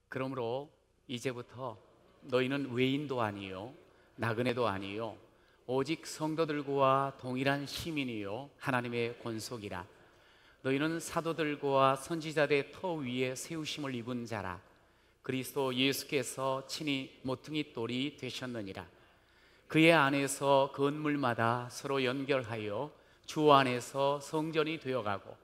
그러므로 이제부터 너희는 외인도 아니요 나그네도 아니요 오직 성도들과 동일한 시민이요 하나님의 권속이라. 너희는 사도들과 선지자들의 터 위에 세우심을 입은 자라. 그리스도 예수께서 친히 모퉁이 돌이 되셨느니라. 그의 안에서 건물마다 서로 연결하여 주 안에서 성전이 되어가고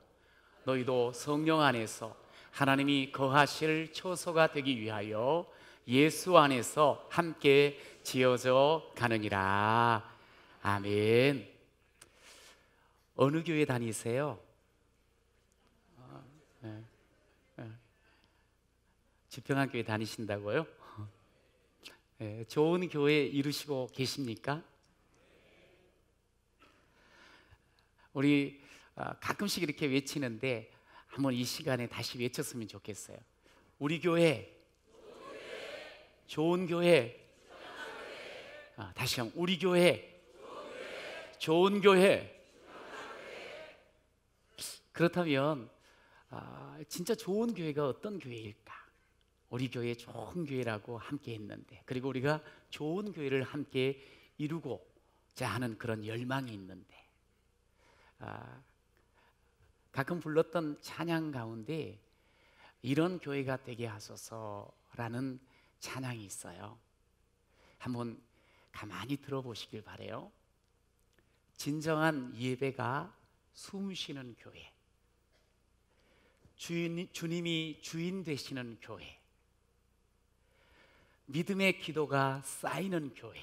너희도 성령 안에서 하나님이 거하실 처소가 되기 위하여 예수 안에서 함께 지어져 가느니라. 아멘. 어느 교회 다니세요? 지평한 교회 다니신다고요? 네, 좋은 교회 이루시고 계십니까? 우리 가끔씩 이렇게 외치는데 한번 이 시간에 다시 외쳤으면 좋겠어요. 우리 교회 좋은 교회. 다시 한번 우리 교회 좋은 교회. 그렇다면 진짜 좋은 교회가 어떤 교회일까? 우리 교회 좋은 교회라고 함께 했는데, 그리고 우리가 좋은 교회를 함께 이루고자 하는 그런 열망이 있는데, 가끔 불렀던 찬양 가운데 이런 교회가 되게 하소서라는 찬양이 있어요. 한번 가만히 들어보시길 바래요. 진정한 예배가 숨쉬는 교회, 주님이 주인 되시는 교회, 믿음의 기도가 쌓이는 교회,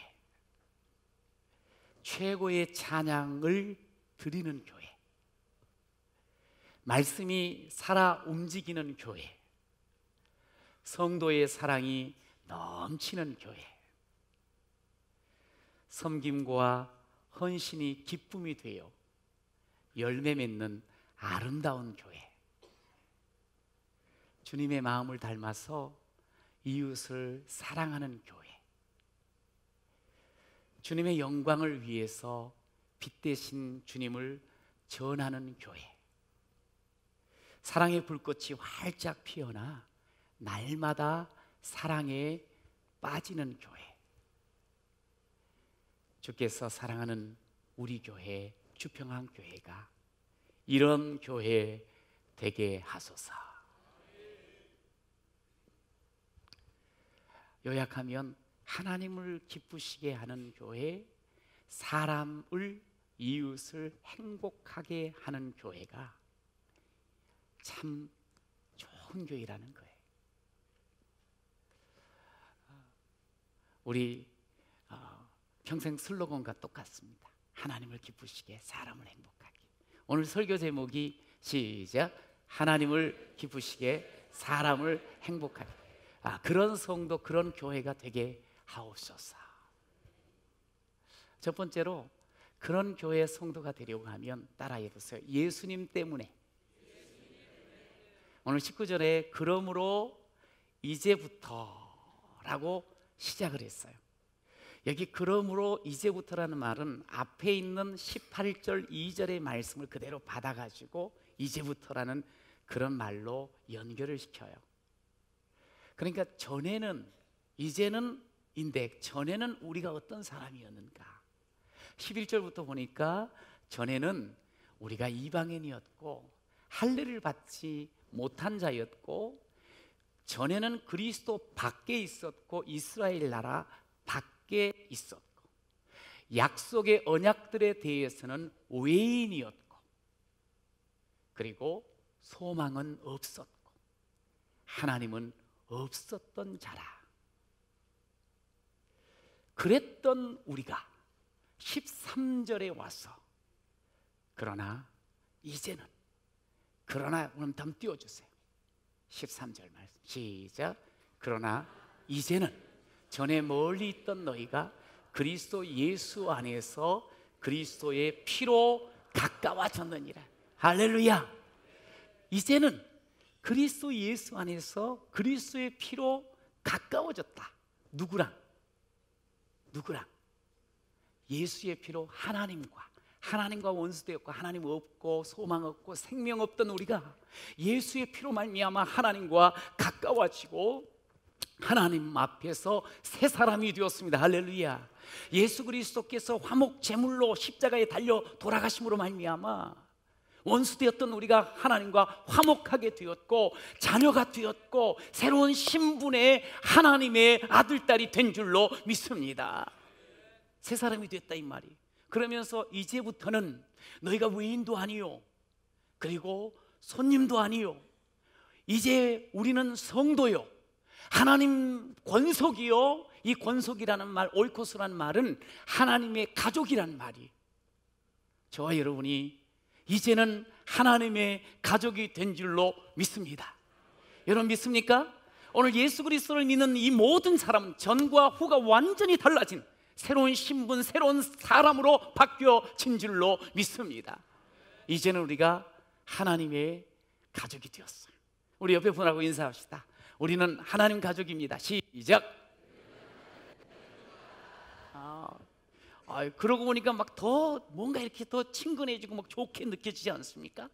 최고의 찬양을 드리는 교회, 말씀이 살아 움직이는 교회, 성도의 사랑이 넘치는 교회, 섬김과 헌신이 기쁨이 되어 열매 맺는 아름다운 교회, 주님의 마음을 닮아서 이웃을 사랑하는 교회, 주님의 영광을 위해서 빛 대신 주님을 전하는 교회, 사랑의 불꽃이 활짝 피어나 날마다 사랑에 빠지는 교회. 주께서 사랑하는 우리 교회 주평한 교회가 이런 교회 되게 하소서. 요약하면 하나님을 기쁘시게 하는 교회, 사람을, 이웃을 행복하게 하는 교회가 참 좋은 교회라는 거예요. 우리 평생 슬로건과 똑같습니다. 하나님을 기쁘시게, 사람을 행복하게. 오늘 설교 제목이 시작, 하나님을 기쁘시게, 사람을 행복하게. 그런 성도, 그런 교회가 되게 하옵소서. 첫 번째로 그런 교회 성도가 되려고 하면 따라해 보세요. 예수님 때문에. 오늘 19절에 그러므로 이제부터라고 시작을 했어요. 여기 그러므로 이제부터라는 말은 앞에 있는 18절 2절의 말씀을 그대로 받아가지고 이제부터라는 그런 말로 연결을 시켜요. 그러니까 전에는, 이제는 인데 전에는 우리가 어떤 사람이었는가? 11절부터 보니까 전에는 우리가 이방인이었고 할례를 받지 못한 자였고, 전에는 그리스도 밖에 있었고 이스라엘 나라 밖에 있었고, 약속의 언약들에 대해서는 외인이었고, 그리고 소망은 없었고 하나님은 없었던 자라. 그랬던 우리가 13절에 와서 그러나 이제는, 그러나 그럼 다음 띄워주세요. 13절 말씀 시작. 그러나 이제는 전에 멀리 있던 너희가 그리스도 예수 안에서 그리스도의 피로 가까워졌느니라. 할렐루야. 이제는 그리스도 예수 안에서 그리스도의 피로 가까워졌다. 누구랑? 예수의 피로 하나님과 원수되었고 하나님 없고 소망 없고 생명 없던 우리가 예수의 피로 말미암아 하나님과 가까워지고 하나님 앞에서 새 사람이 되었습니다. 할렐루야. 예수 그리스도께서 화목 제물로 십자가에 달려 돌아가심으로 말미암아 원수되었던 우리가 하나님과 화목하게 되었고 자녀가 되었고 새로운 신분의 하나님의 아들, 딸이 된 줄로 믿습니다. 새 사람이 됐다 이 말이. 그러면서 이제부터는 너희가 외인도 아니요 그리고 손님도 아니요 이제 우리는 성도요 하나님 권속이요. 이 권속이라는 말, 오이코스라는 말은 하나님의 가족이란 말이. 저와 여러분이 이제는 하나님의 가족이 된 줄로 믿습니다. 여러분 믿습니까? 오늘 예수 그리스도를 믿는 이 모든 사람은 전과 후가 완전히 달라진 새로운 신분, 새로운 사람으로 바뀌어진 줄로 믿습니다. 이제는 우리가 하나님의 가족이 되었어요. 우리 옆에 분하고 인사합시다. 우리는 하나님 가족입니다. 시작. 그러고 보니까 막 더 뭔가 이렇게 더 친근해지고 막 좋게 느껴지지 않습니까?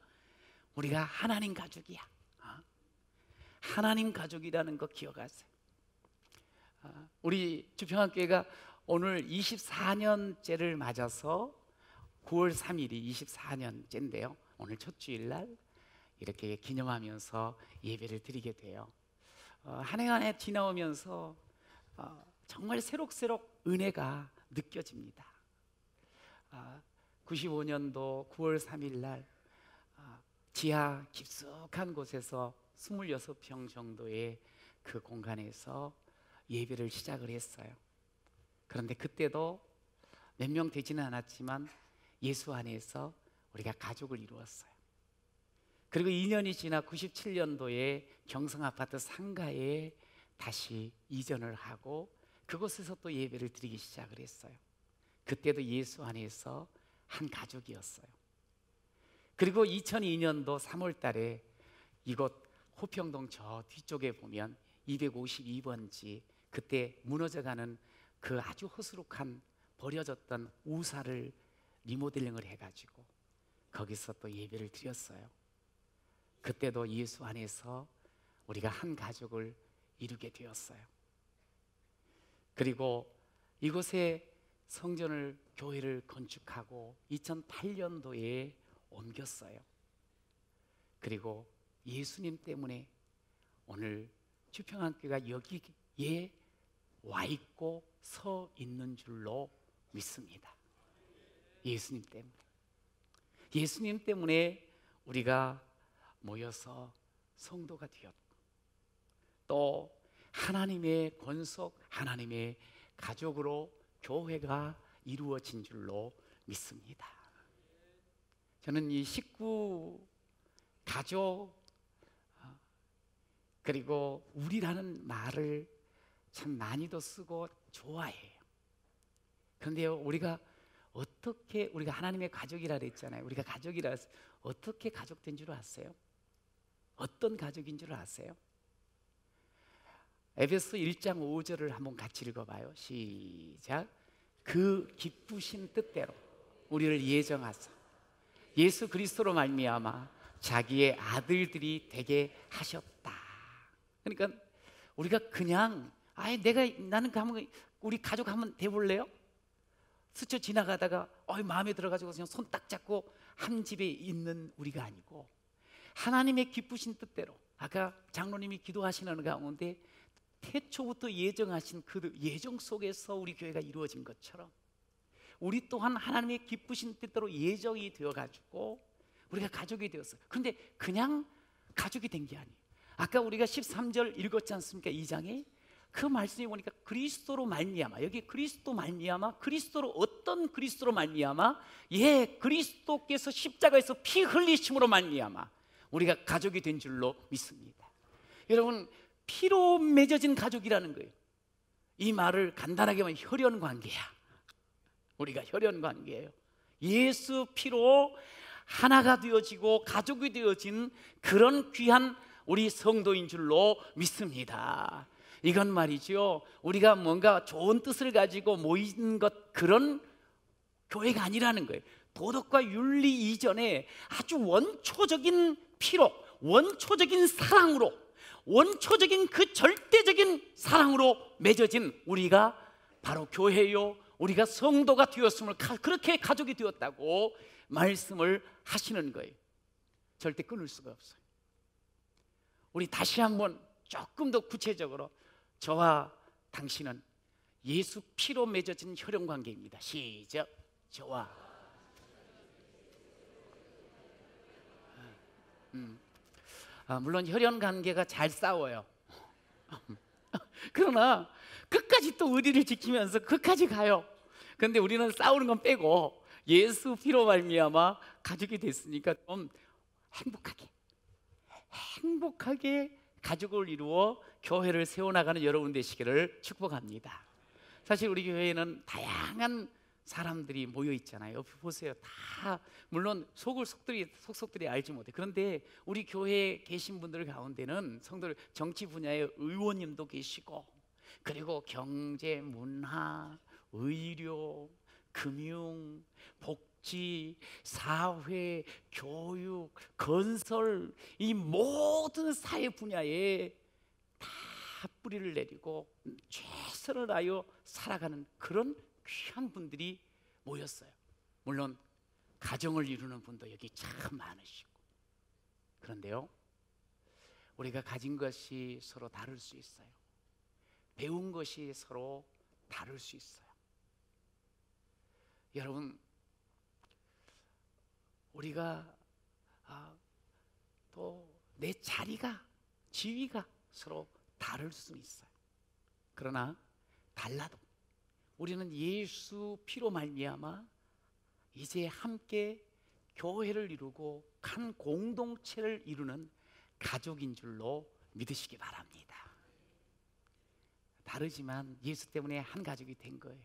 우리가 하나님 가족이야. 하나님 가족이라는 거 기억하세요. 우리 주평학교회가 오늘 24년째를 맞아서 9월 3일이 24년째인데요. 오늘 첫 주일날 이렇게 기념하면서 예배를 드리게 돼요. 한 해 한 해 지나오면서 정말 새록새록 은혜가 느껴집니다. 95년도 9월 3일 날 지하 깊숙한 곳에서 26평 정도의 그 공간에서 예배를 시작을 했어요. 그런데 그때도 몇 명 되지는 않았지만 예수 안에서 우리가 가족을 이루었어요. 그리고 2년이 지나 97년도에 경성아파트 상가에 다시 이전을 하고 그곳에서 또 예배를 드리기 시작을 했어요. 그때도 예수 안에서 한 가족이었어요. 그리고 2002년도 3월 달에 이곳 호평동 저 뒤쪽에 보면 252번지 그때 무너져가는 그 아주 허스룩한 버려졌던 우사를 리모델링을 해가지고 거기서 또 예배를 드렸어요. 그때도 예수 안에서 우리가 한 가족을 이루게 되었어요. 그리고 이곳에 성전을, 교회를 건축하고 2008년도에 옮겼어요. 그리고 예수님 때문에 오늘 주평학교가 여기에 와 있고 서 있는 줄로 믿습니다. 예수님 때문에. 예수님 때문에 우리가 모여서 성도가 되었고 또 하나님의 권속, 하나님의 가족으로 교회가 이루어진 줄로 믿습니다. 저는 이 식구, 가족, 그리고 우리라는 말을 참 많이도 쓰고 좋아해요. 그런데요, 우리가 어떻게, 우리가 하나님의 가족이라 그랬잖아요. 우리가 가족이라 해서 어떻게 가족된 줄 아세요? 어떤 가족인 줄 아세요? 에베소 1장 5절을 한번 같이 읽어봐요. 시작. 그 기쁘신 뜻대로 우리를 예정하사 예수 그리스도로 말미암아 자기의 아들들이 되게 하셨다. 그러니까 우리가 그냥 나는 한번 우리 가족 한번 돼볼래요? 스쳐 지나가다가 마음에 들어가지고 그냥 손 딱 잡고 한 집에 있는 우리가 아니고 하나님의 기쁘신 뜻대로 아까 장로님이 기도하시는 가운데 태초부터 예정하신 그 예정 속에서 우리 교회가 이루어진 것처럼 우리 또한 하나님의 기쁘신 뜻대로 예정이 되어가지고 우리가 가족이 되었어요. 그런데 그냥 가족이 된 게 아니에요. 아까 우리가 13절 읽었지 않습니까? 2장에 그 말씀에 보니까 그리스도로 말미암아, 여기 그리스도 말미암아, 그리스도로 어떤 그리스도로 말미암아? 그리스도께서 십자가에서 피 흘리심으로 말미암아 우리가 가족이 된 줄로 믿습니다. 여러분, 피로 맺어진 가족이라는 거예요. 이 말을 간단하게 하면 혈연 관계야. 우리가 혈연 관계예요. 예수 피로 하나가 되어지고 가족이 되어진 그런 귀한 우리 성도인 줄로 믿습니다. 이건 말이죠, 우리가 뭔가 좋은 뜻을 가지고 모인 것 그런 교회가 아니라는 거예요. 도덕과 윤리 이전에 아주 원초적인 피로, 원초적인 사랑으로, 원초적인 그 절대적인 사랑으로 맺어진 우리가 바로 교회요, 우리가 성도가 되었음을, 그렇게 가족이 되었다고 말씀을 하시는 거예요. 절대 끊을 수가 없어요. 우리 다시 한번 조금 더 구체적으로, 저와 당신은 예수 피로 맺어진 혈연 관계입니다. 시작. 저와 물론 혈연 관계가 잘 싸워요. 그러나 끝까지 또 의리를 지키면서 끝까지 가요. 그런데 우리는 싸우는 건 빼고 예수 피로 말미암아 가족이 됐으니까 좀 행복하게 가족을 이루어 교회를 세워나가는 여러분 되시기를 축복합니다. 사실 우리 교회에는 다양한 사람들이 모여 있잖아요. 보세요. 다 물론 속속들이 알지 못해. 그런데 우리 교회에 계신 분들 가운데는 성도들, 정치 분야의 의원님도 계시고, 그리고 경제, 문화, 의료, 금융, 복지, 사회, 교육, 건설, 이 모든 사회 분야에 다 뿌리를 내리고 최선을 다하여 살아가는 그런 귀한 분들이 모였어요. 물론 가정을 이루는 분도 여기 참 많으시고. 그런데요, 우리가 가진 것이 서로 다를 수 있어요. 배운 것이 서로 다를 수 있어요. 여러분, 우리가 또 내 자리가, 지위가 서로 다를 수 있어요. 그러나 달라도 우리는 예수 피로 말미암아 이제 함께 교회를 이루고 한 공동체를 이루는 가족인 줄로 믿으시기 바랍니다. 다르지만 예수 때문에 한 가족이 된 거예요.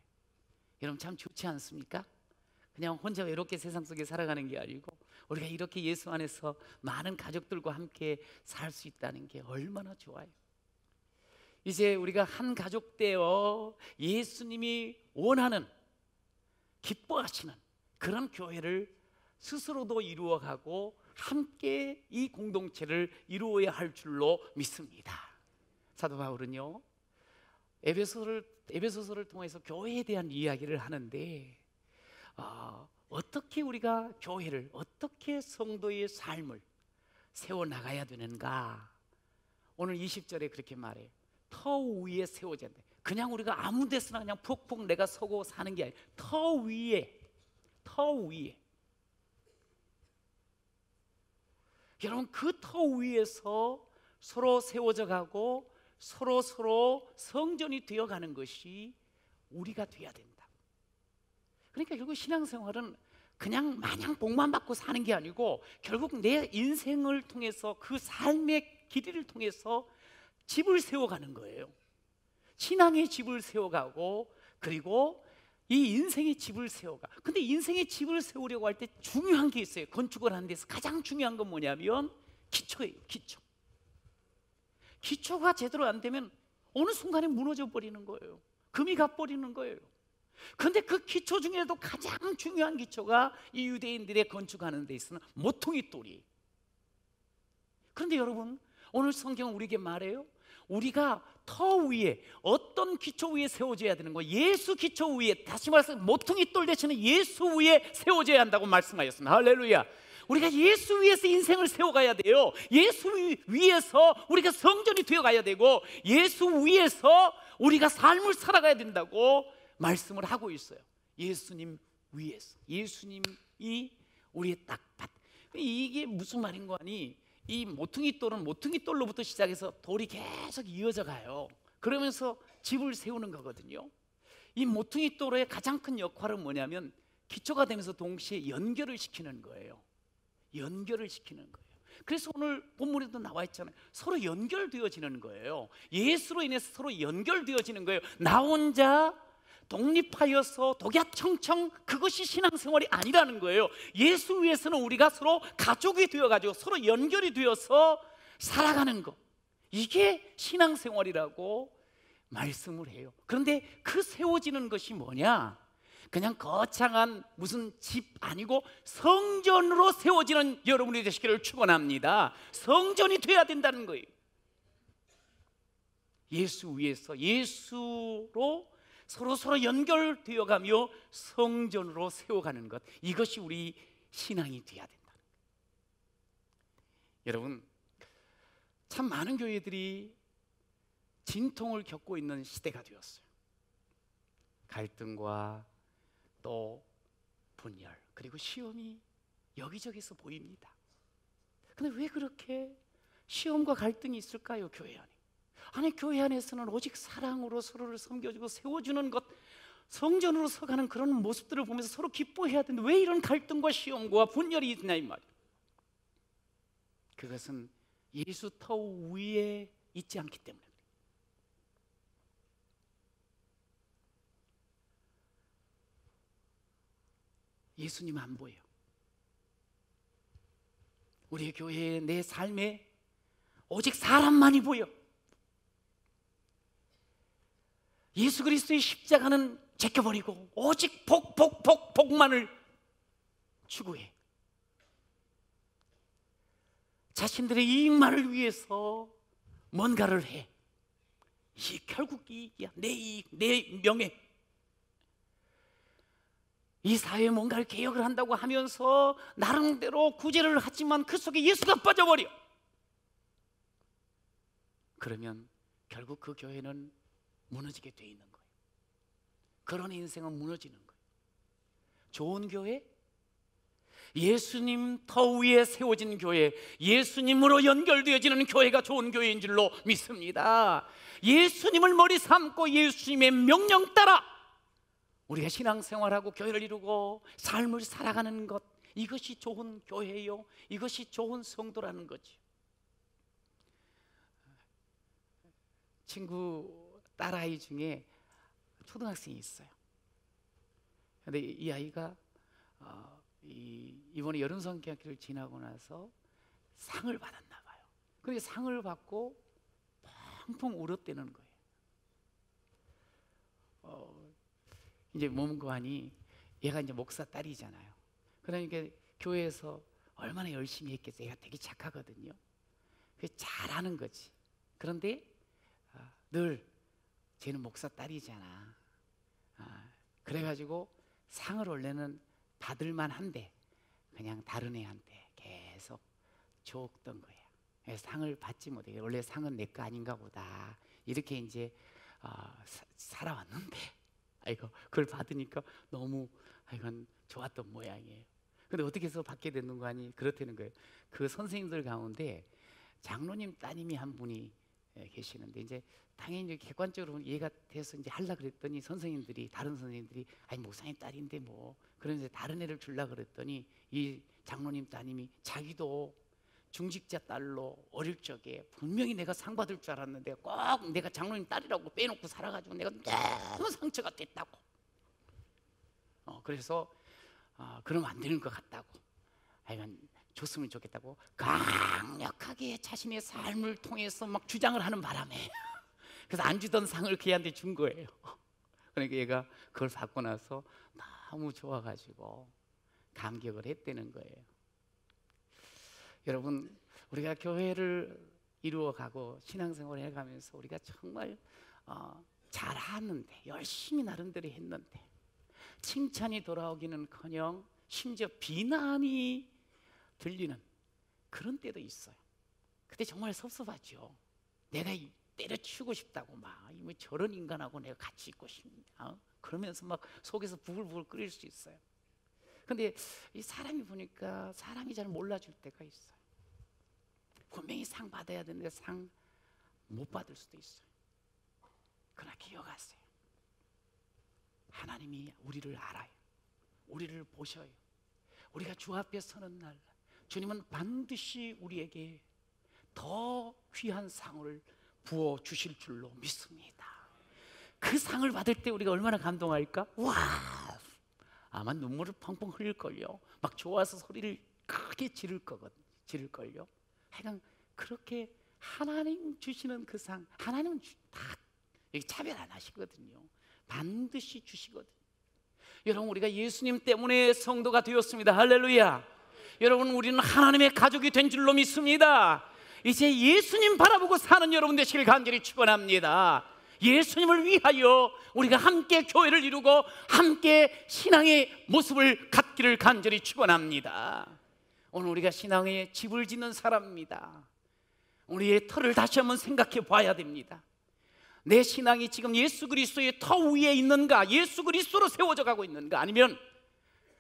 여러분 참 좋지 않습니까? 그냥 혼자 외롭게 세상 속에 살아가는 게 아니고 우리가 이렇게 예수 안에서 많은 가족들과 함께 살 수 있다는 게 얼마나 좋아요. 이제 우리가 한 가족 되어 예수님이 원하는, 기뻐하시는 그런 교회를 스스로도 이루어가고 함께 이 공동체를 이루어야 할 줄로 믿습니다. 사도 바울은요, 에베소서를 통해서 교회에 대한 이야기를 하는데 어떻게 우리가 교회를, 어떻게 성도의 삶을 세워나가야 되는가, 오늘 20절에 그렇게 말해요. 터 위에 세워져야 돼. 그냥 우리가 아무 데서나 그냥 푹푹 내가 서고 사는 게 아니라 터 위에 여러분, 그 터 위에서 서로 세워져 가고 서로 성전이 되어가는 것이 우리가 돼야 된다. 그러니까 결국 신앙생활은 그냥 마냥 복만 받고 사는 게 아니고 결국 내 인생을 통해서, 그 삶의 길이를 통해서 집을 세워가는 거예요. 신앙의 집을 세워가고, 그리고 이 인생의 집을 세워가. 근데 인생의 집을 세우려고 할 때 중요한 게 있어요. 건축을 하는 데서 가장 중요한 건 뭐냐면 기초예요. 기초가 제대로 안 되면 어느 순간에 무너져 버리는 거예요. 금이 가 버리는 거예요. 그런데 그 기초 중에도 가장 중요한 기초가 이 유대인들의 건축하는 데 있어서는 모퉁이 돌이. 그런데 여러분, 오늘 성경은 우리에게 말해요. 우리가 터 위에, 어떤 기초 위에 세워져야 되는 거예요? 예수 기초 위에, 다시 말해서 모퉁이 돌 대신에 예수 위에 세워져야 한다고 말씀하셨습니다. 할렐루야. 우리가 예수 위에서 인생을 세워가야 돼요. 예수 위에서 우리가 성전이 되어가야 되고, 예수 위에서 우리가 삶을 살아가야 된다고 말씀을 하고 있어요. 예수님 위에서, 예수님이 우리의 딱밭. 이게 무슨 말인 거 아니? 이 모퉁이 돌은 모퉁이 돌로부터 시작해서 돌이 계속 이어져 가요. 그러면서 집을 세우는 거거든요. 이 모퉁이 돌의 가장 큰 역할은 뭐냐면 기초가 되면서 동시에 연결을 시키는 거예요. 연결을 시키는 거예요. 그래서 오늘 본문에도 나와 있잖아요. 서로 연결되어지는 거예요. 예수로 인해서 서로 연결되어지는 거예요. 나 혼자 독립하여서 독야청청, 그것이 신앙생활이 아니라는 거예요. 예수 위에서는 우리가 서로 가족이 되어가지고 서로 연결이 되어서 살아가는 것, 이게 신앙생활이라고 말씀을 해요. 그런데 그 세워지는 것이 뭐냐? 그냥 거창한 무슨 집 아니고 성전으로 세워지는 여러분이 되시기를 축원합니다. 성전이 돼야 된다는 거예요. 예수 위에서 예수로 서로 연결되어 가며 성전으로 세워가는 것, 이것이 우리 신앙이 되어야 된다. 여러분, 참 많은 교회들이 진통을 겪고 있는 시대가 되었어요. 갈등과 또 분열, 그리고 시험이 여기저기서 보입니다. 근데 왜 그렇게 시험과 갈등이 있을까요? 교회 안에. 아니, 교회 안에서는 오직 사랑으로 서로를 섬겨주고 세워주는 것, 성전으로 서가는 그런 모습들을 보면서 서로 기뻐해야 되는데 왜 이런 갈등과 시험과 분열이 있냐 이 말이에요. 그것은 예수 터 위에 있지 않기 때문에. 예수님 안 보여. 우리의 교회에, 내 삶에 오직 사람만이 보여. 예수 그리스도의 십자가는 제껴버리고 오직 복만을 추구해. 자신들의 이익만을 위해서 뭔가를 해. 이 결국 이익이야. 내 이익, 내 명예. 이 사회에 뭔가를 개혁을 한다고 하면서 나름대로 구제를 하지만 그 속에 예수가 빠져버려. 그러면 결국 그 교회는 무너지게 돼 있는 거예요. 그런 인생은 무너지는 거예요. 좋은 교회, 예수님 터 위에 세워진 교회, 예수님으로 연결되어지는 교회가 좋은 교회인 줄로 믿습니다. 예수님을 머리 삼고 예수님의 명령 따라 우리가 신앙생활하고 교회를 이루고 삶을 살아가는 것, 이것이 좋은 교회요, 이것이 좋은 성도라는 거지. 친구 딸아이 중에 초등학생이 있어요. 근데 이 아이가 이번에 여름성경학기를 지나고 나서 상을 받았나 봐요. 근데 상을 받고 펑펑 울었대는 거예요. 이제 몸고하니 얘가 이제 목사 딸이잖아요. 그러니까 교회에서 얼마나 열심히 했겠어요. 얘가 되게 착하거든요. 그게 잘하는 거지. 그런데 늘 쟤는 목사 딸이잖아. 그래가지고 상을 원래는 받을만 한데 그냥 다른 애한테 계속 줬던 거예요. 상을 받지 못해. 원래 상은 내 거 아닌가 보다. 이렇게 이제 살아왔는데, 아이고, 그걸 받으니까 너무 좋았던 모양이에요. 근데 어떻게 해서 받게 되는 거 아니? 그렇다는 거예요. 그 선생님들 가운데 장로님 따님이 한 분이 계시는데, 이제 당연히 객관적으로 이해가 돼서 이제 하려 그랬더니 선생님들이, 다른 선생님들이 아니 목사님 딸인데 뭐, 그런데 다른 애를 주려 그랬더니 이 장로님 따님이 자기도 중직자 딸로 어릴 적에 분명히 내가 상 받을 줄 알았는데 꼭 내가 장로님 딸이라고 빼놓고 살아가지고 내가 너무 상처가 됐다고. 그래서 그러면 안 되는 것 같다고, 하여간 줬으면 좋겠다고 강력하게 자신의 삶을 통해서 막 주장을 하는 바람에 그래서 안 주던 상을 걔한테 준 거예요. 그러니까 얘가 그걸 받고 나서 너무 좋아가지고 감격을 했다는 거예요. 여러분, 우리가 교회를 이루어가고 신앙생활을 해가면서 우리가 정말 잘하는데, 열심히 나름대로 했는데 칭찬이 돌아오기는커녕 심지어 비난이 들리는 그런 때도 있어요. 그때 정말 섭섭하죠. 내가 때려치우고 싶다고, 막 저런 인간하고 내가 같이 있고 싶냐, 그러면서 막 속에서 부글부글 끓일 수 있어요. 근데 이 사람이 보니까 사람이 잘 몰라줄 때가 있어요. 분명히 상 받아야 되는데 상 못 받을 수도 있어요. 그러나 기억하세요. 하나님이 우리를 알아요. 우리를 보셔요. 우리가 주 앞에 서는 날 주님은 반드시 우리에게 더 귀한 상을 부어 주실 줄로 믿습니다. 그 상을 받을 때 우리가 얼마나 감동할까? 와, 아마 눈물을 펑펑 흘릴걸요. 막 좋아서 소리를 크게 지를걸요. 하여간 그렇게 하나님 주시는 그 상, 하나님은 다 여기 차별 안 하시거든요. 반드시 주시거든요. 여러분, 우리가 예수님 때문에 성도가 되었습니다. 할렐루야. 여러분, 우리는 하나님의 가족이 된 줄로 믿습니다. 이제 예수님 바라보고 사는 여러분 되시길 간절히 축원합니다. 예수님을 위하여 우리가 함께 교회를 이루고 함께 신앙의 모습을 갖기를 간절히 축원합니다. 오늘 우리가 신앙의 집을 짓는 사람입니다. 우리의 터를 다시 한번 생각해 봐야 됩니다. 내 신앙이 지금 예수 그리스도의 터 위에 있는가, 예수 그리스도로 세워져 가고 있는가, 아니면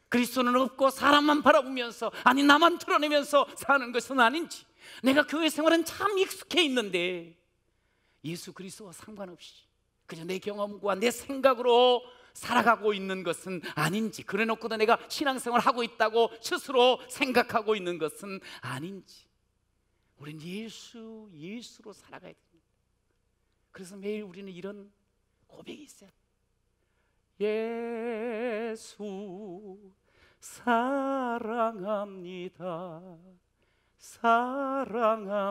그리스도는 없고 사람만 바라보면서, 아니 나만 드러내면서 사는 것은 아닌지, 내가 교회 생활은 참 익숙해 있는데 예수 그리스도와 상관없이 그저 내 경험과 내 생각으로 살아가고 있는 것은 아닌지, 그래 놓고도 내가 신앙생활을 하고 있다고 스스로 생각하고 있는 것은 아닌지, 우린 예수로 살아가야 됩니다. 그래서 매일 우리는 이런 고백이 있어요. 예수 사랑합니다. 사랑합니다.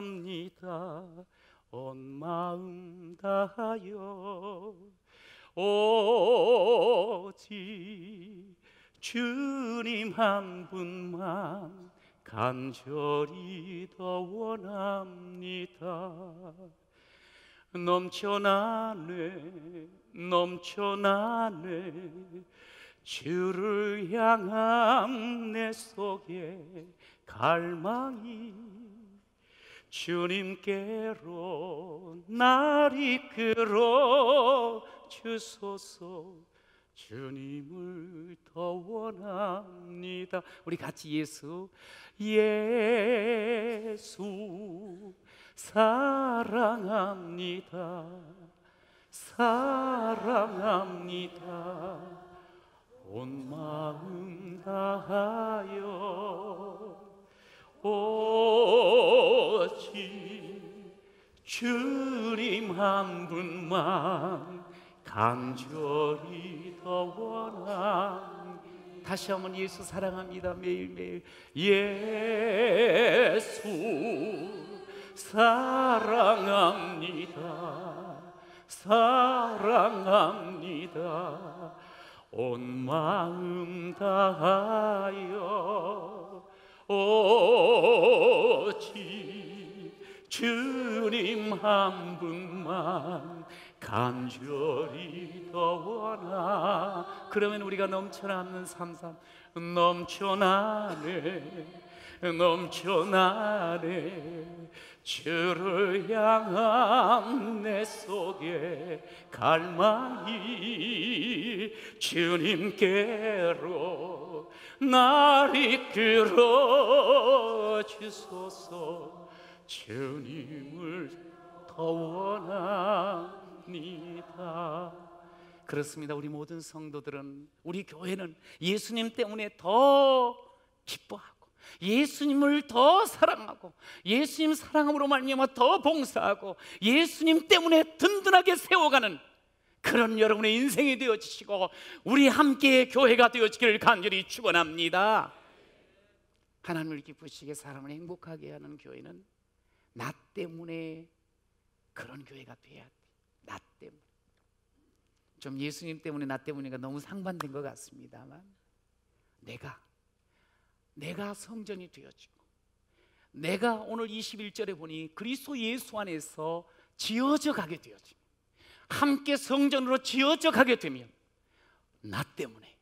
온 마음 다하여 오직 주님 한 분만 간절히 더 원합니다. 넘쳐나네 주를 향한 내 속에 갈망이, 주님께로 날 이끌어 주소서. 주님을 더 원합니다. 우리 같이 예수 사랑합니다. 사랑합니다. 온 마음 다하여 오직 주님 한 분만 간절히 더 원합니다. 다시 한번 예수 사랑합니다. 매일매일 예수 사랑합니다. 사랑합니다. 온 마음 다하여 오직 주님 한 분만 간절히 더 원하. 그러면 우리가 넘쳐나는 삶 넘쳐나네 주를 향한 내 속에 갈망이, 주님께로 날 이끌어 주소서. 주님을 더 원합니다. 그렇습니다. 우리 모든 성도들은, 우리 교회는 예수님 때문에 더 기뻐하고 예수님을 더 사랑하고 예수님 사랑함으로 말미암아 더 봉사하고 예수님 때문에 든든하게 세워가는 그런 여러분의 인생이 되어지시고 우리 함께 교회가 되어지기를 간절히 축원합니다. 하나님을 기쁘시게 사람을 행복하게 하는 교회는 나 때문에 그런 교회가 돼야 돼. 나 때문에. 좀 예수님 때문에 나 때문에가 너무 상반된 것 같습니다만, 내가 성전이 되어지고, 내가 오늘 21절에 보니 그리스도 예수 안에서 지어져 가게 되어지고 함께 성전으로 지어져 가게 되면 나 때문에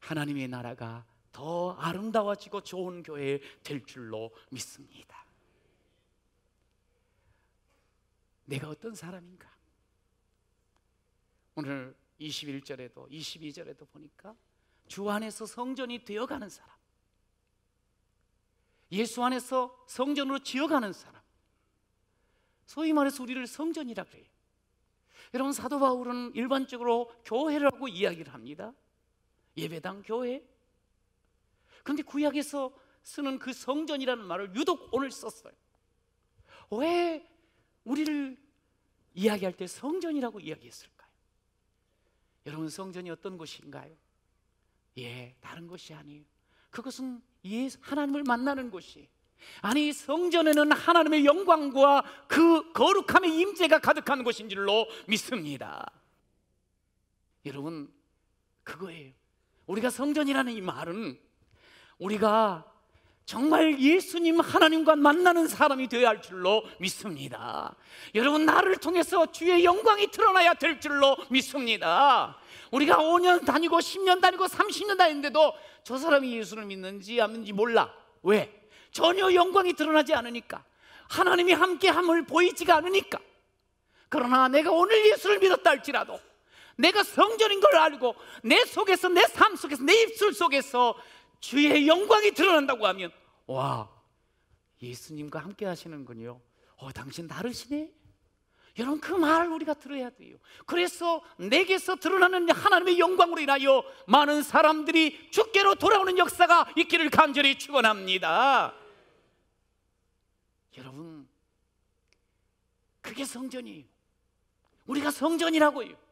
하나님의 나라가 더 아름다워지고 좋은 교회 될 줄로 믿습니다. 내가 어떤 사람인가? 오늘 21절에도 22절에도 보니까 주 안에서 성전이 되어가는 사람, 예수 안에서 성전으로 지어가는 사람, 소위 말해서 우리를 성전이라 그래요. 여러분, 사도 바울은 일반적으로 교회라고 이야기를 합니다. 예배당, 교회. 그런데 구약에서 쓰는 그 성전이라는 말을 유독 오늘 썼어요. 왜 우리를 이야기할 때 성전이라고 이야기했을까요? 여러분, 성전이 어떤 곳인가요? 다른 것이 아니에요. 그것은 하나님을 만나는 곳이, 아니 성전에는 하나님의 영광과 그 거룩함의 임재가 가득한 곳인 줄로 믿습니다. 여러분, 그거예요. 우리가 성전이라는 이 말은 우리가 정말 예수님 하나님과 만나는 사람이 되어야 할 줄로 믿습니다. 여러분, 나를 통해서 주의 영광이 드러나야 될 줄로 믿습니다. 우리가 5년 다니고 10년 다니고 30년 다니는데도 저 사람이 예수를 믿는지 안 믿는지 몰라. 왜? 전혀 영광이 드러나지 않으니까, 하나님이 함께함을 보이지가 않으니까. 그러나 내가 오늘 예수를 믿었다 할지라도, 내가 성전인 걸 알고 내 속에서, 내 삶 속에서, 내 입술 속에서 주의 영광이 드러난다고 하면, 와, 예수님과 함께 하시는군요. 당신 다르시네. 여러분, 그 말을 우리가 들어야 돼요. 그래서 내게서 드러나는 하나님의 영광으로 인하여 많은 사람들이 주께로 돌아오는 역사가 있기를 간절히 축원합니다. 여러분, 그게 성전이에요. 우리가 성전이라고요.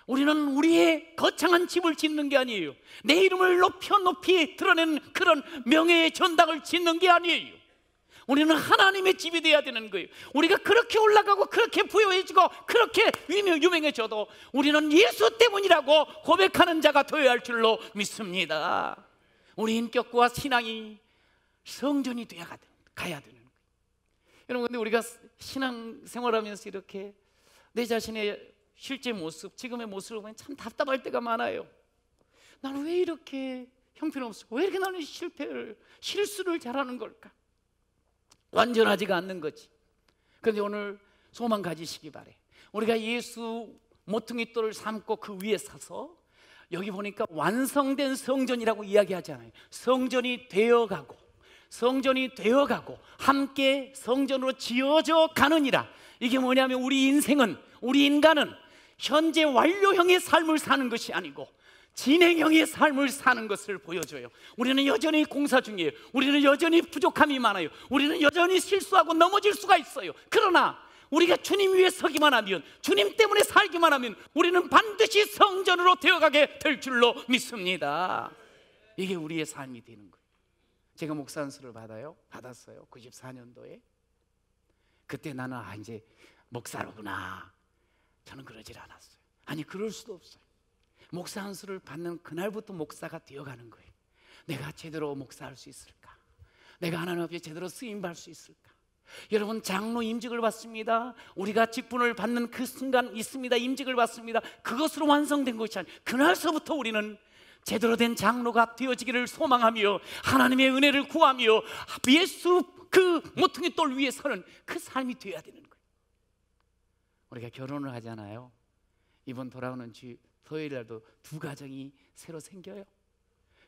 우리는 우리의 거창한 집을 짓는 게 아니에요. 내 이름을 높이 드러내는 그런 명예의 전당을 짓는 게 아니에요. 우리는 하나님의 집이 되어야 되는 거예요. 우리가 그렇게 올라가고 그렇게 부여해지고 그렇게 유명해져도 우리는 예수 때문이라고 고백하는 자가 되어야 할 줄로 믿습니다. 우리 인격과 신앙이 성전이 가야 되는 거예요. 여러분, 근데 우리가 신앙생활하면서 이렇게 내 자신의 실제 모습, 지금의 모습을 보면 참 답답할 때가 많아요. 나는 왜 이렇게 형편없고, 왜 이렇게 나는 실수를 잘하는 걸까? 완전하지가 않는 거지. 그런데 오늘 소망 가지시기 바래. 우리가 예수 모퉁이돌을 삼고 그 위에 서서, 여기 보니까 완성된 성전이라고 이야기하잖아요. 성전이 되어가고 함께 성전으로 지어져 가느니라. 이게 뭐냐면, 우리 인간은 현재 완료형의 삶을 사는 것이 아니고 진행형의 삶을 사는 것을 보여줘요. 우리는 여전히 공사 중이에요. 우리는 여전히 부족함이 많아요. 우리는 여전히 실수하고 넘어질 수가 있어요. 그러나 우리가 주님 위에 서기만 하면, 주님 때문에 살기만 하면 우리는 반드시 성전으로 되어가게 될 줄로 믿습니다. 이게 우리의 삶이 되는 거예요. 제가 목사 안수를 받았어요. 94년도에. 그때 나는 이제 목사로구나. 저는 그러질 않았어요. 아니, 그럴 수도 없어요. 목사 안수를 받는 그날부터 목사가 되어가는 거예요. 내가 제대로 목사할 수 있을까? 내가 하나님 앞에 제대로 쓰임받을 수 있을까? 여러분, 장로 임직을 받습니다. 우리가 직분을 받는 그 순간 있습니다. 임직을 받습니다. 그것으로 완성된 것이 아니에요. 그날서부터 우리는 제대로 된 장로가 되어지기를 소망하며 하나님의 은혜를 구하며 예수 그 모퉁이돌 위에 서는 그 삶이 되어야 되는 거예요. 우리가 결혼을 하잖아요. 이번 돌아오는 토요일 날도 2가정이 새로 생겨요.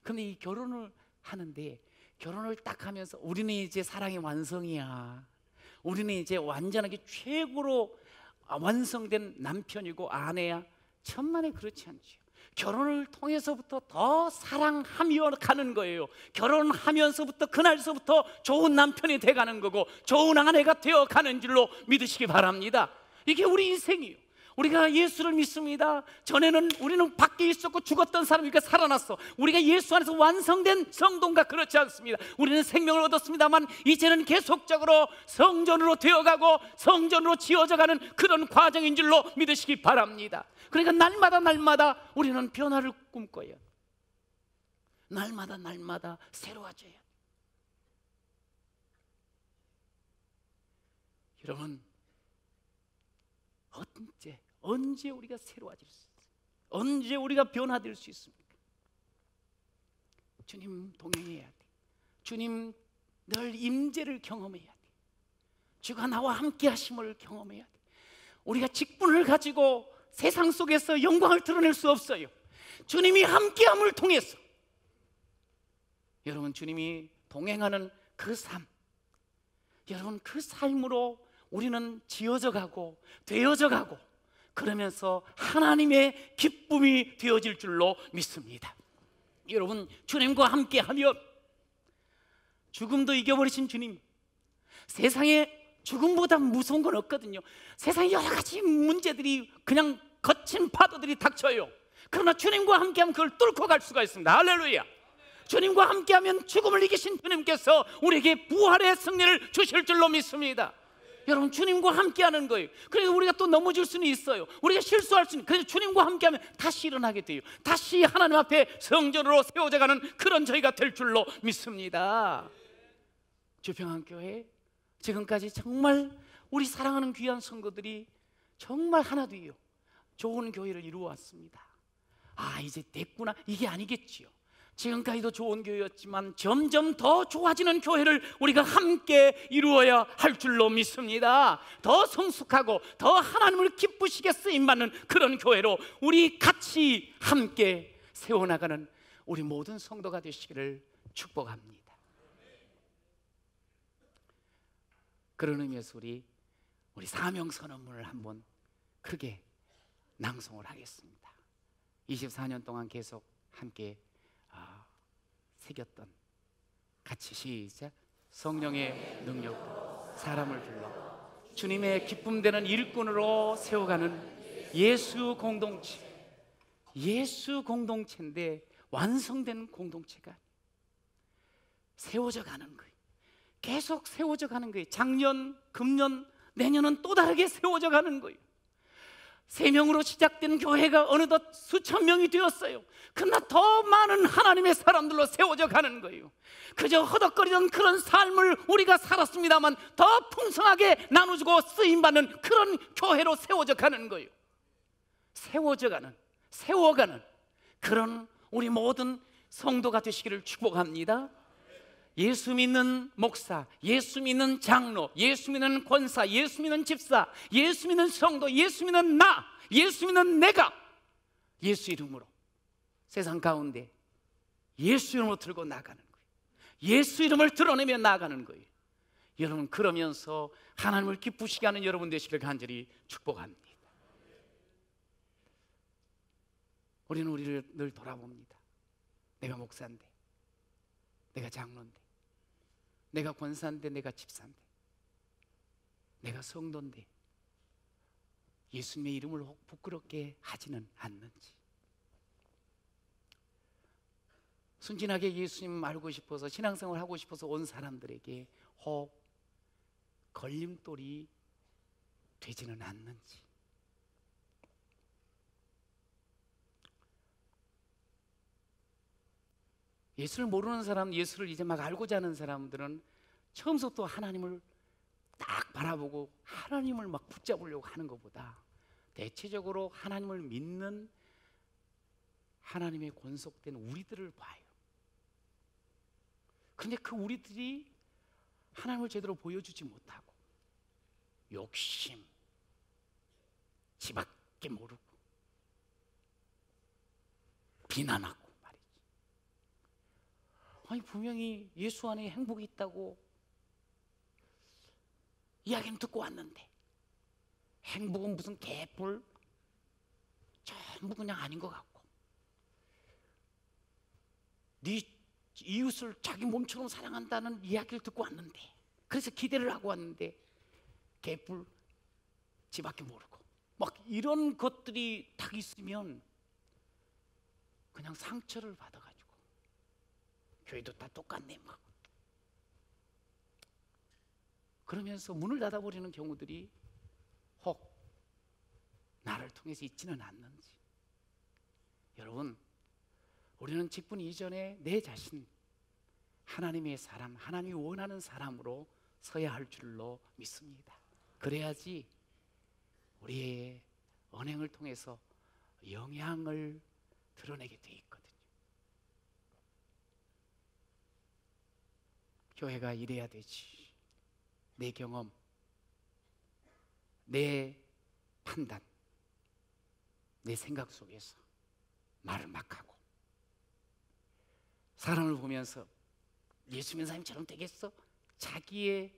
그런데 이 결혼을 하는데, 결혼을 딱 하면서 우리는 이제 사랑의 완성이야, 우리는 이제 완전하게 최고로 완성된 남편이고 아내야, 천만에 그렇지 않죠. 결혼을 통해서부터 더 사랑하며 가는 거예요. 결혼하면서부터, 그날서부터 좋은 남편이 돼가는 거고 좋은 아내가 되어가는 줄로 믿으시기 바랍니다. 이게 우리 인생이에요. 우리가 예수를 믿습니다. 전에는 우리는 밖에 있었고 죽었던 사람이니까 살아났어. 우리가 예수 안에서 완성된 성도인가? 그렇지 않습니다. 우리는 생명을 얻었습니다만 이제는 계속적으로 성전으로 되어가고 성전으로 지어져가는 그런 과정인 줄로 믿으시기 바랍니다. 그러니까 날마다 우리는 변화를 꿈꿔요. 날마다 새로워져요. 여러분, 언제 우리가 새로워질 수 있어요? 언제 우리가 변화될 수 있습니까? 주님 동행해야 돼. 주님 늘 임재를 경험해야 돼. 주가 나와 함께 하심을 경험해야 돼. 우리가 직분을 가지고 세상 속에서 영광을 드러낼 수 없어요. 주님이 함께함을 통해서. 여러분, 주님이 동행하는 그 삶, 여러분, 그 삶으로 우리는 지어져 가고 되어져 가고, 그러면서 하나님의 기쁨이 되어질 줄로 믿습니다. 여러분, 주님과 함께하면 죽음도 이겨버리신 주님, 세상에 죽음보다 무서운 건 없거든요. 세상에 여러 가지 문제들이, 그냥 거친 파도들이 닥쳐요. 그러나 주님과 함께하면 그걸 뚫고 갈 수가 있습니다. 할렐루야. 주님과 함께하면 죽음을 이기신 주님께서 우리에게 부활의 승리를 주실 줄로 믿습니다. 여러분, 주님과 함께하는 거예요. 그래서 우리가 또 넘어질 수는 있어요. 우리가 실수할 수는. 그래서 주님과 함께하면 다시 일어나게 돼요. 다시 하나님 앞에 성전으로 세워져가는 그런 저희가 될 줄로 믿습니다. 주평안교회 지금까지 정말 우리 사랑하는 귀한 성도들이 정말 하나 되어 좋은 교회를 이루어왔습니다. 아, 이제 됐구나, 이게 아니겠지요. 지금까지도 좋은 교회였지만 점점 더 좋아지는 교회를 우리가 함께 이루어야 할 줄로 믿습니다. 더 성숙하고 더 하나님을 기쁘시게 쓰임받는 그런 교회로 우리 같이 함께 세워나가는 우리 모든 성도가 되시기를 축복합니다. 그런 의미에서 우리 사명선언문을 한번 크게 낭송을 하겠습니다. 24년 동안 계속 함께 새겼던, 같이 시작. 성령의 능력으로 사람을 불러 주님의 기쁨 되는 일꾼으로 세워가는 예수 공동체. 예수 공동체인데 완성된 공동체가 세워져 가는 거예요. 계속 세워져 가는 거예요. 작년, 금년, 내년은 또 다르게 세워져 가는 거예요. 3명으로 시작된 교회가 어느덧 수천 명이 되었어요. 그러나 더 많은 하나님의 사람들로 세워져 가는 거예요. 그저 허덕거리던 그런 삶을 우리가 살았습니다만 더 풍성하게 나눠주고 쓰임받는 그런 교회로 세워져 가는 거예요. 세워가는 그런 우리 모든 성도가 되시기를 축복합니다. 예수 믿는 목사, 예수 믿는 장로, 예수 믿는 권사, 예수 믿는 집사, 예수 믿는 성도, 예수 믿는 나, 예수 믿는 내가 예수 이름으로 세상 가운데 예수 이름으로 들고 나가는 거예요. 예수 이름을 드러내며 나가는 거예요. 여러분, 그러면서 하나님을 기쁘시게 하는 여러분 되시길 간절히 축복합니다. 우리는 우리를 늘 돌아봅니다. 내가 목사인데, 내가 장로인데, 내가 권사인데, 내가 집사인데, 내가 성도인데 예수님의 이름을 혹 부끄럽게 하지는 않는지, 순진하게 예수님 알고 싶어서 신앙생활 하고 싶어서 온 사람들에게 혹 걸림돌이 되지는 않는지, 예수를 모르는 사람, 예수를 이제 막 알고자 하는 사람들은 처음부터 하나님을 딱 바라보고 하나님을 막 붙잡으려고 하는 것보다 대체적으로 하나님을 믿는 하나님의 권속된 우리들을 봐요. 그런데 그 우리들이 하나님을 제대로 보여주지 못하고 욕심, 지밖에 모르고 비난하고, 아니 분명히 예수 안에 행복이 있다고 이야기는 듣고 왔는데 행복은 무슨 개뿔, 전부 그냥 아닌 것 같고, 네 이웃을 자기 몸처럼 사랑한다는 이야기를 듣고 왔는데, 그래서 기대를 하고 왔는데 개뿔, 지밖에 모르고 막 이런 것들이 딱 있으면 그냥 상처를 받아가지고 교회도 다 똑같네 막 그러면서 문을 닫아버리는 경우들이 혹 나를 통해서 있지는 않는지. 여러분, 우리는 직분 이전에 내 자신 하나님의 사람, 하나님이 원하는 사람으로 서야 할 줄로 믿습니다. 그래야지 우리의 언행을 통해서 영향을 드러내게 돼 있거든요. 교회가 이래야 되지. 내 경험, 내 판단, 내 생각 속에서 말을 막 하고, 사람을 보면서 예수 믿는 사람처럼 되겠어? 자기의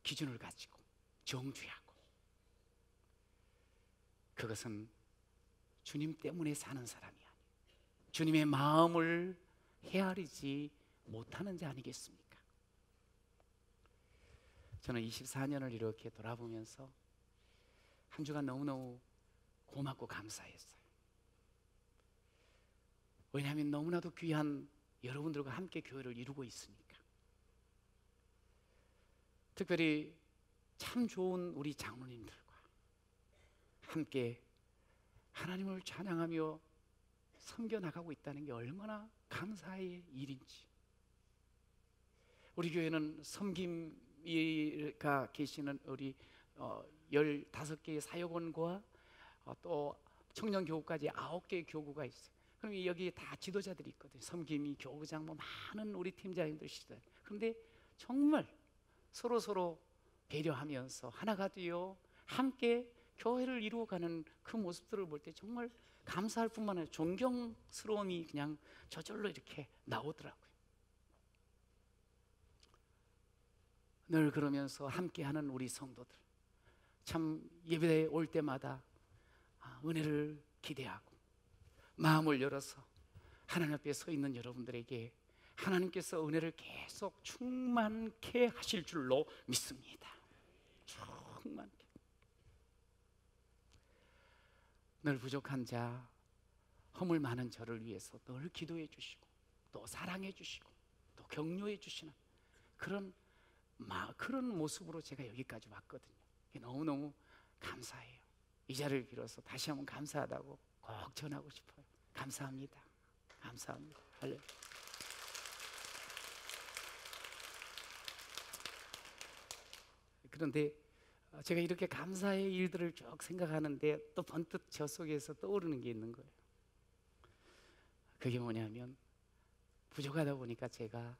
기준을 가지고 정죄하고, 그것은 주님 때문에 사는 사람이 아니에요. 주님의 마음을 헤아리지 못하는 자 아니겠습니까? 저는 24년을 이렇게 돌아보면서 한 주간 너무너무 고맙고 감사했어요. 왜냐하면 너무나도 귀한 여러분들과 함께 교회를 이루고 있으니까. 특별히 참 좋은 우리 장로님들과 함께 하나님을 찬양하며 섬겨나가고 있다는 게 얼마나 감사의 일인지. 우리 교회는 섬김이가 계시는 우리 15개의 사역원과 또 청년교구까지 9개의 교구가 있어요. 그럼 여기 다 지도자들이 있거든요. 섬김이, 교구장, 뭐 많은 우리 팀장님들 시절. 그런데 정말 서로 배려하면서 하나가 되어 함께 교회를 이루어가는 그 모습들을 볼 때 정말 감사할 뿐만 아니라 존경스러움이 그냥 저절로 이렇게 나오더라고요. 늘 그러면서 함께하는 우리 성도들, 참 예배에 올 때마다 은혜를 기대하고 마음을 열어서 하나님 앞에 서 있는 여러분들에게 하나님께서 은혜를 계속 충만케 하실 줄로 믿습니다. 충만케. 늘 부족한 자, 허물 많은 저를 위해서 늘 기도해 주시고 또 사랑해 주시고 또 격려해 주시는 그런 모습으로 제가 여기까지 왔거든요. 너무너무 감사해요. 이 자리를 빌어서 다시 한번 감사하다고 꼭 전하고 싶어요. 감사합니다. 감사합니다. 할렐루야. 그런데 제가 이렇게 감사의 일들을 쭉 생각하는데 또 번뜩 저 속에서 떠오르는 게 있는 거예요. 그게 뭐냐면 부족하다 보니까 제가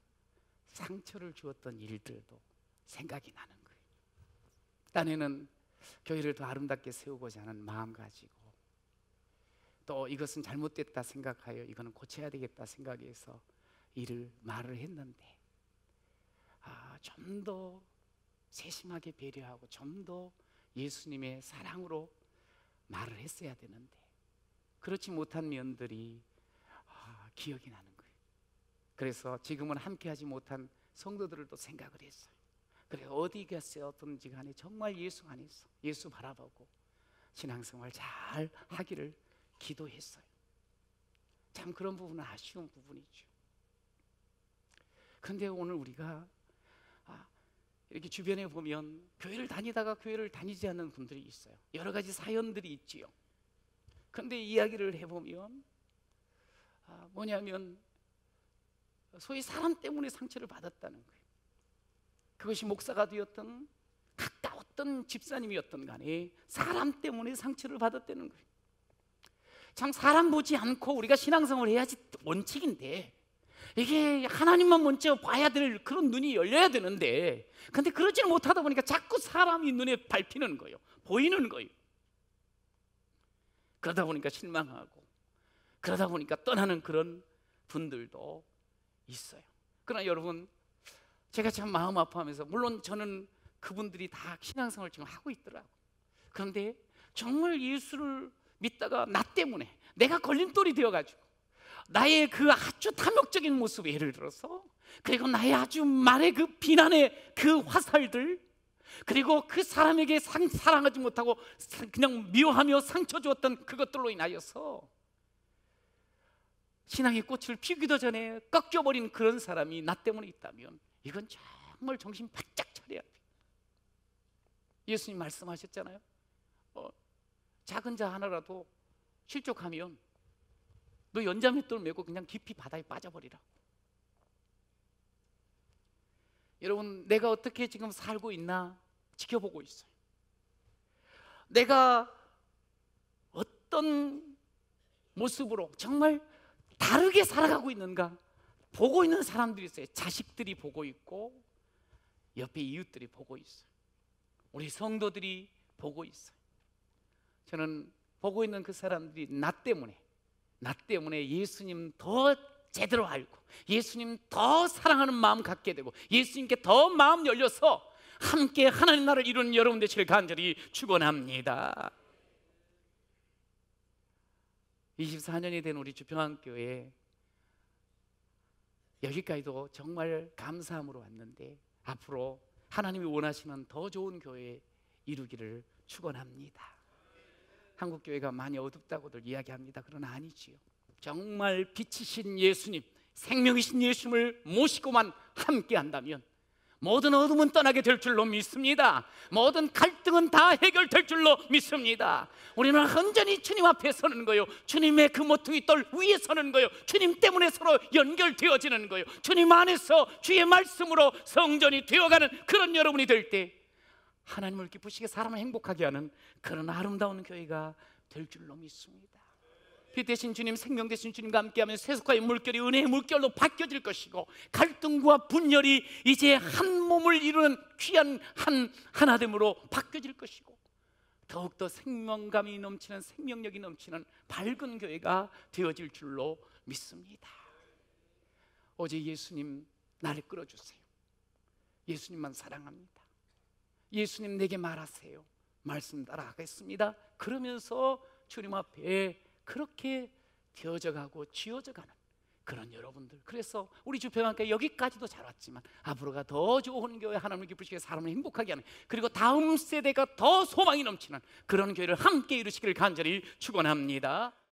상처를 주었던 일들도 생각이 나는 거예요. 딴에는 교회를 더 아름답게 세우고자 하는 마음 가지고 또 이것은 잘못됐다 생각하여 이거는 고쳐야 되겠다 생각해서 말을 했는데 좀 더 세심하게 배려하고 좀 더 예수님의 사랑으로 말을 했어야 되는데 그렇지 못한 면들이 기억이 나는 거예요. 그래서 지금은 함께하지 못한 성도들을 또 생각을 했어요. 그래 어디 갔었든지 간에 정말 예수 안에서 예수 바라보고 신앙생활 잘 하기를 기도했어요. 참 그런 부분은 아쉬운 부분이죠. 그런데 오늘 우리가 이렇게 주변에 보면 교회를 다니다가 교회를 다니지 않는 분들이 있어요. 여러 가지 사연들이 있지요. 그런데 이야기를 해보면 뭐냐면 소위 사람 때문에 상처를 받았다는 거예요. 그것이 목사가 되었던 가까웠던 집사님이었던 간에 사람 때문에 상처를 받았다는 거예요. 참 사람 보지 않고 우리가 신앙생활을 해야지 원칙인데 이게 하나님만 먼저 봐야 될 그런 눈이 열려야 되는데 근데 그러지는 못하다 보니까 자꾸 사람이 눈에 밟히는 거예요. 보이는 거예요. 그러다 보니까 실망하고 그러다 보니까 떠나는 그런 분들도 있어요. 그러나 여러분 제가 참 마음 아파하면서 물론 저는 그분들이 다 신앙생활을 지금 하고 있더라고요. 그런데 정말 예수를 믿다가 나 때문에 내가 걸림돌이 되어가지고 나의 그 아주 탐욕적인 모습 예를 들어서 그리고 나의 아주 말의 그 비난의 그 화살들 그리고 그 사람에게 사랑하지 못하고 그냥 미워하며 상처 주었던 그것들로 인하여서 신앙의 꽃을 피우기도 전에 꺾여버린 그런 사람이 나 때문에 있다면 이건 정말 정신 바짝 차려야 돼요. 예수님 말씀하셨잖아요. 작은 자 하나라도 실족하면 너 연자맷돌 메고 그냥 깊이 바다에 빠져버리라고. 여러분 내가 어떻게 지금 살고 있나 지켜보고 있어요. 내가 어떤 모습으로 정말 다르게 살아가고 있는가 보고 있는 사람들이 있어요. 자식들이 보고 있고 옆에 이웃들이 보고 있어요. 우리 성도들이 보고 있어요. 저는 보고 있는 그 사람들이 나 때문에 예수님 더 제대로 알고 예수님 더 사랑하는 마음 갖게 되고 예수님께 더 마음 열려서 함께 하나님 나라를 이루는 여러분 되시길 간절히 축원합니다. 24년이 된 우리 주평안교회 여기까지도 정말 감사함으로 왔는데 앞으로 하나님이 원하시는 더 좋은 교회 이루기를 축원합니다. 한국교회가 많이 어둡다고들 이야기합니다. 그러나 아니지요. 정말 빛이신 예수님, 생명이신 예수님을 모시고만 함께 한다면 모든 어둠은 떠나게 될 줄로 믿습니다. 모든 갈등은 다 해결될 줄로 믿습니다. 우리는 온전히 주님 앞에 서는 거요, 주님의 그 모퉁이 돌 위에 서는 거요, 주님 때문에 서로 연결되어지는 거요, 주님 안에서 주의 말씀으로 성전이 되어가는 그런 여러분이 될 때 하나님을 기쁘시게 사람을 행복하게 하는 그런 아름다운 교회가 될 줄로 믿습니다. 피 대신 주님, 생명 대신 주님과 함께하면 세속화의 물결이 은혜의 물결로 바뀌어질 것이고, 갈등과 분열이 이제 한 몸을 이루는 귀한 하나됨으로 바뀌어질 것이고, 더욱더 생명감이 넘치는, 생명력이 넘치는 밝은 교회가 되어질 줄로 믿습니다. 어제 예수님 나를 끌어주세요. 예수님만 사랑합니다. 예수님 내게 말하세요. 말씀 따라가겠습니다. 그러면서 주님 앞에 그렇게 되어져 가고 지어져 가는 그런 여러분들, 그래서 우리 주평안교회 여기까지도 잘 왔지만 앞으로가 더 좋은 교회, 하나님을 기쁘시게 사람을 행복하게 하는, 그리고 다음 세대가 더 소망이 넘치는 그런 교회를 함께 이루시기를 간절히 축원합니다.